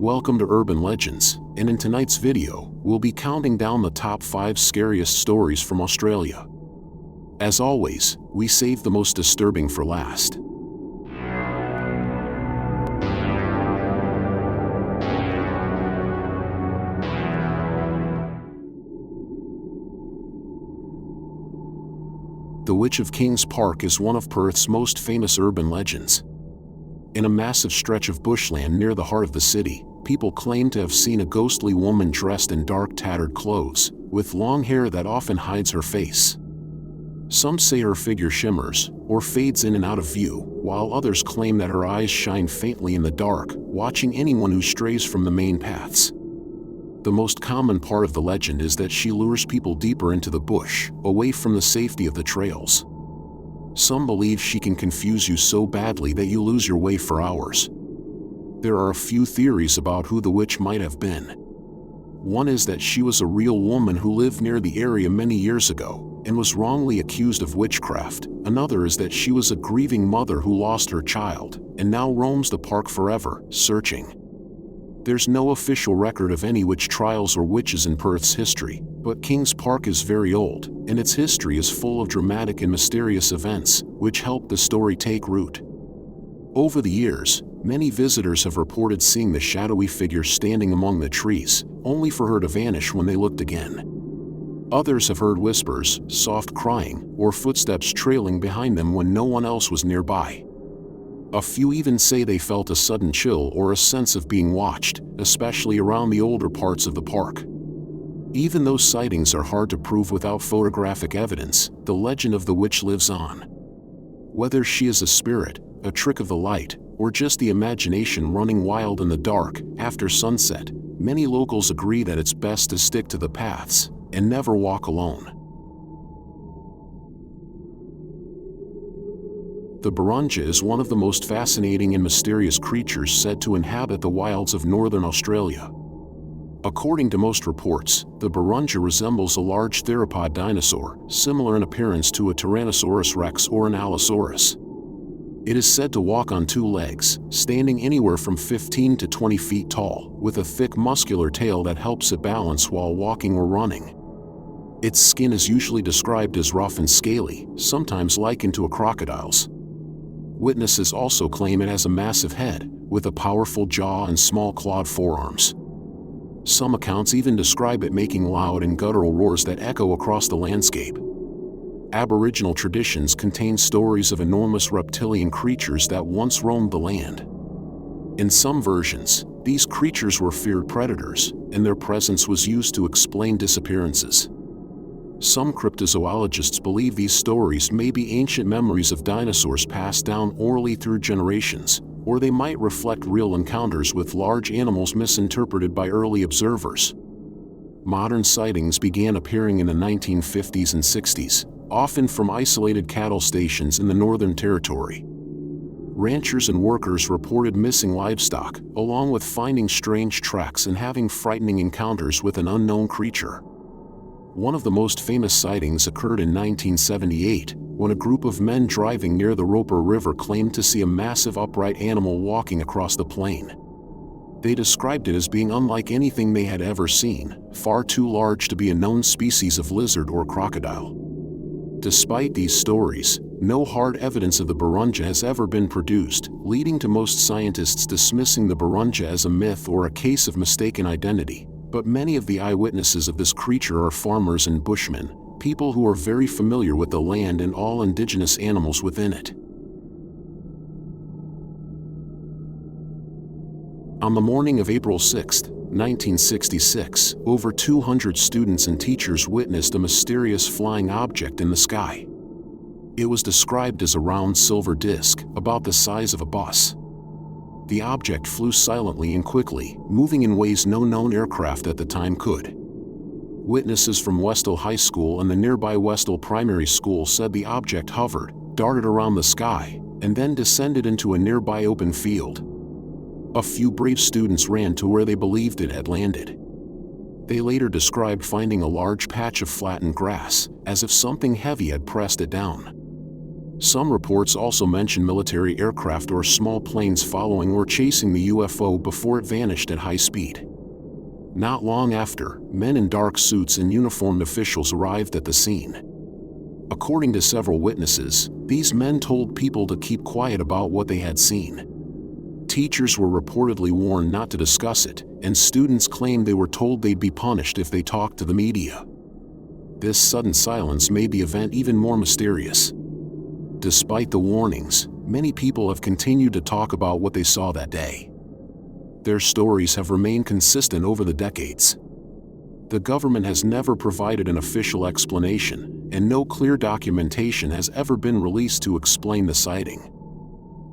Welcome to Urban Legends, and in tonight's video, we'll be counting down the top 5 scariest stories from Australia. As always, we save the most disturbing for last. The Witch of Kings Park is one of Perth's most famous urban legends. In a massive stretch of bushland near the heart of the city, people claim to have seen a ghostly woman dressed in dark, tattered clothes, with long hair that often hides her face. Some say her figure shimmers, or fades in and out of view, while others claim that her eyes shine faintly in the dark, watching anyone who strays from the main paths. The most common part of the legend is that she lures people deeper into the bush, away from the safety of the trails. Some believe she can confuse you so badly that you lose your way for hours. There are a few theories about who the witch might have been. One is that she was a real woman who lived near the area many years ago and was wrongly accused of witchcraft. Another is that she was a grieving mother who lost her child and now roams the park forever, searching. There's no official record of any witch trials or witches in Perth's history, but Kings Park is very old, and its history is full of dramatic and mysterious events, which help the story take root. Over the years, many visitors have reported seeing the shadowy figure standing among the trees, only for her to vanish when they looked again. Others have heard whispers, soft crying, or footsteps trailing behind them when no one else was nearby. A few even say they felt a sudden chill or a sense of being watched, especially around the older parts of the park. Even though sightings are hard to prove without photographic evidence, the legend of the witch lives on. Whether she is a spirit, a trick of the light, or just the imagination running wild in the dark, after sunset, many locals agree that it's best to stick to the paths and never walk alone. The Burrunjor is one of the most fascinating and mysterious creatures said to inhabit the wilds of northern Australia. According to most reports, the Burrunjor resembles a large theropod dinosaur, similar in appearance to a Tyrannosaurus rex or an Allosaurus. It is said to walk on 2 legs, standing anywhere from 15 to 20 feet tall, with a thick muscular tail that helps it balance while walking or running. Its skin is usually described as rough and scaly, sometimes likened to a crocodile's. Witnesses also claim it has a massive head, with a powerful jaw and small clawed forearms. Some accounts even describe it making loud and guttural roars that echo across the landscape. Aboriginal traditions contain stories of enormous reptilian creatures that once roamed the land. In some versions, these creatures were feared predators, and their presence was used to explain disappearances. Some cryptozoologists believe these stories may be ancient memories of dinosaurs passed down orally through generations, or they might reflect real encounters with large animals misinterpreted by early observers. Modern sightings began appearing in the 1950s and 60s, often from isolated cattle stations in the Northern Territory. Ranchers and workers reported missing livestock, along with finding strange tracks and having frightening encounters with an unknown creature. One of the most famous sightings occurred in 1978, when a group of men driving near the Roper River claimed to see a massive upright animal walking across the plain. They described it as being unlike anything they had ever seen, far too large to be a known species of lizard or crocodile. Despite these stories, no hard evidence of the Burrunjor has ever been produced, leading to most scientists dismissing the Burrunjor as a myth or a case of mistaken identity. But many of the eyewitnesses of this creature are farmers and bushmen, people who are very familiar with the land and all indigenous animals within it. On the morning of April 6, 1966, over 200 students and teachers witnessed a mysterious flying object in the sky. It was described as a round silver disc, about the size of a bus. The object flew silently and quickly, moving in ways no known aircraft at the time could. Witnesses from Westall High School and the nearby Westall Primary School said the object hovered, darted around the sky, and then descended into a nearby open field. A few brave students ran to where they believed it had landed. They later described finding a large patch of flattened grass, as if something heavy had pressed it down. Some reports also mention military aircraft or small planes following or chasing the UFO before it vanished at high speed. Not long after, men in dark suits and uniformed officials arrived at the scene. According to several witnesses, these men told people to keep quiet about what they had seen. Teachers were reportedly warned not to discuss it, and students claimed they were told they'd be punished if they talked to the media. This sudden silence made the event even more mysterious. Despite the warnings, many people have continued to talk about what they saw that day. Their stories have remained consistent over the decades. The government has never provided an official explanation, and no clear documentation has ever been released to explain the sighting.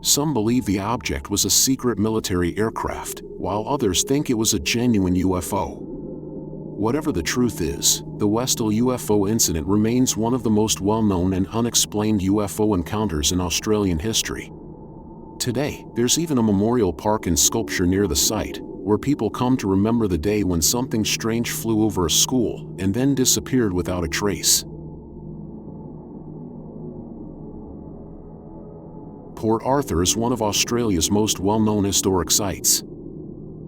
Some believe the object was a secret military aircraft, while others think it was a genuine UFO. Whatever the truth is, the Westall UFO incident remains one of the most well-known and unexplained UFO encounters in Australian history. Today, there's even a memorial park and sculpture near the site, where people come to remember the day when something strange flew over a school and then disappeared without a trace. Port Arthur is one of Australia's most well-known historic sites.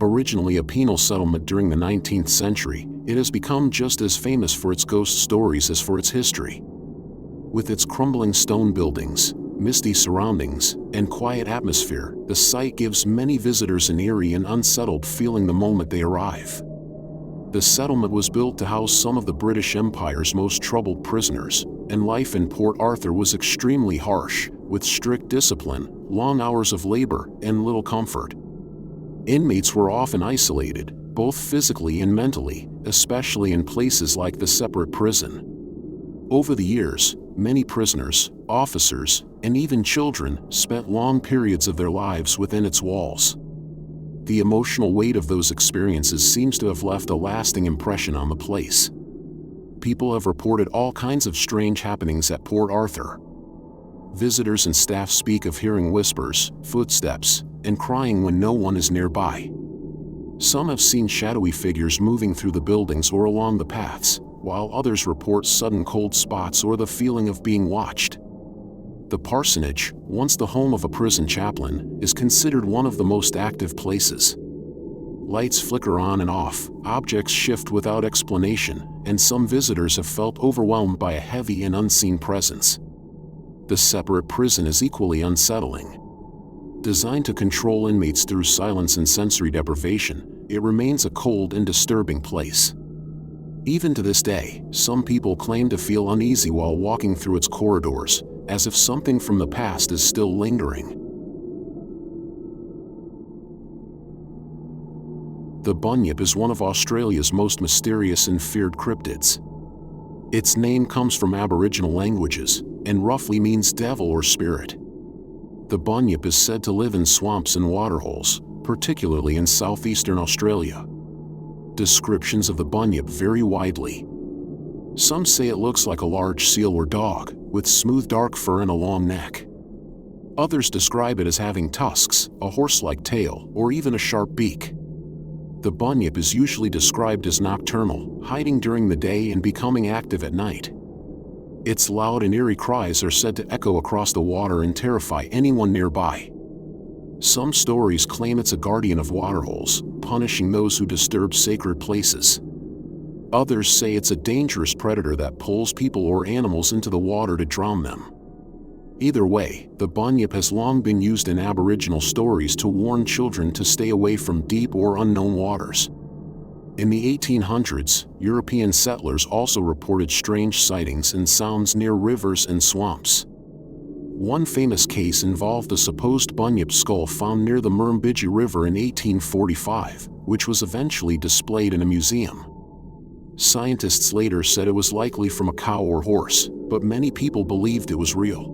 Originally a penal settlement during the 19th century, it has become just as famous for its ghost stories as for its history. With its crumbling stone buildings, misty surroundings, and quiet atmosphere, the site gives many visitors an eerie and unsettled feeling the moment they arrive. The settlement was built to house some of the British Empire's most troubled prisoners, and life in Port Arthur was extremely harsh, with strict discipline, long hours of labor, and little comfort. Inmates were often isolated, both physically and mentally, especially in places like the separate prison. Over the years, many prisoners, officers, and even children spent long periods of their lives within its walls. The emotional weight of those experiences seems to have left a lasting impression on the place. People have reported all kinds of strange happenings at Port Arthur. Visitors and staff speak of hearing whispers, footsteps, and crying when no one is nearby. Some have seen shadowy figures moving through the buildings or along the paths, while others report sudden cold spots or the feeling of being watched. The parsonage, once the home of a prison chaplain, is considered one of the most active places. Lights flicker on and off, objects shift without explanation, and some visitors have felt overwhelmed by a heavy and unseen presence. The separate prison is equally unsettling. Designed to control inmates through silence and sensory deprivation, it remains a cold and disturbing place. Even to this day, some people claim to feel uneasy while walking through its corridors, as if something from the past is still lingering. The Bunyip is one of Australia's most mysterious and feared cryptids. Its name comes from Aboriginal languages, and roughly means devil or spirit. The Bunyip is said to live in swamps and waterholes, particularly in southeastern Australia. Descriptions of the Bunyip vary widely. Some say it looks like a large seal or dog, with smooth dark fur and a long neck. Others describe it as having tusks, a horse-like tail, or even a sharp beak. The Bunyip is usually described as nocturnal, hiding during the day and becoming active at night. Its loud and eerie cries are said to echo across the water and terrify anyone nearby. Some stories claim it's a guardian of waterholes, punishing those who disturb sacred places. Others say it's a dangerous predator that pulls people or animals into the water to drown them. Either way, the Bunyip has long been used in Aboriginal stories to warn children to stay away from deep or unknown waters. In the 1800s, European settlers also reported strange sightings and sounds near rivers and swamps. One famous case involved a supposed Bunyip skull found near the Murrumbidgee River in 1845, which was eventually displayed in a museum. Scientists later said it was likely from a cow or horse, but many people believed it was real.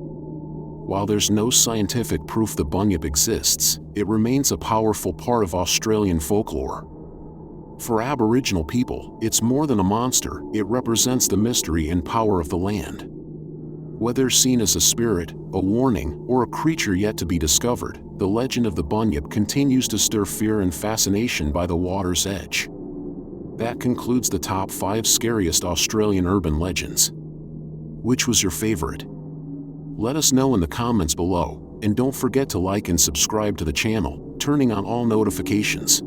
While there's no scientific proof the Bunyip exists, it remains a powerful part of Australian folklore. For Aboriginal people, it's more than a monster, it represents the mystery and power of the land. Whether seen as a spirit, a warning, or a creature yet to be discovered, the legend of the Bunyip continues to stir fear and fascination by the water's edge. That concludes the top 5 scariest Australian urban legends. Which was your favorite? Let us know in the comments below, and don't forget to like and subscribe to the channel, turning on all notifications.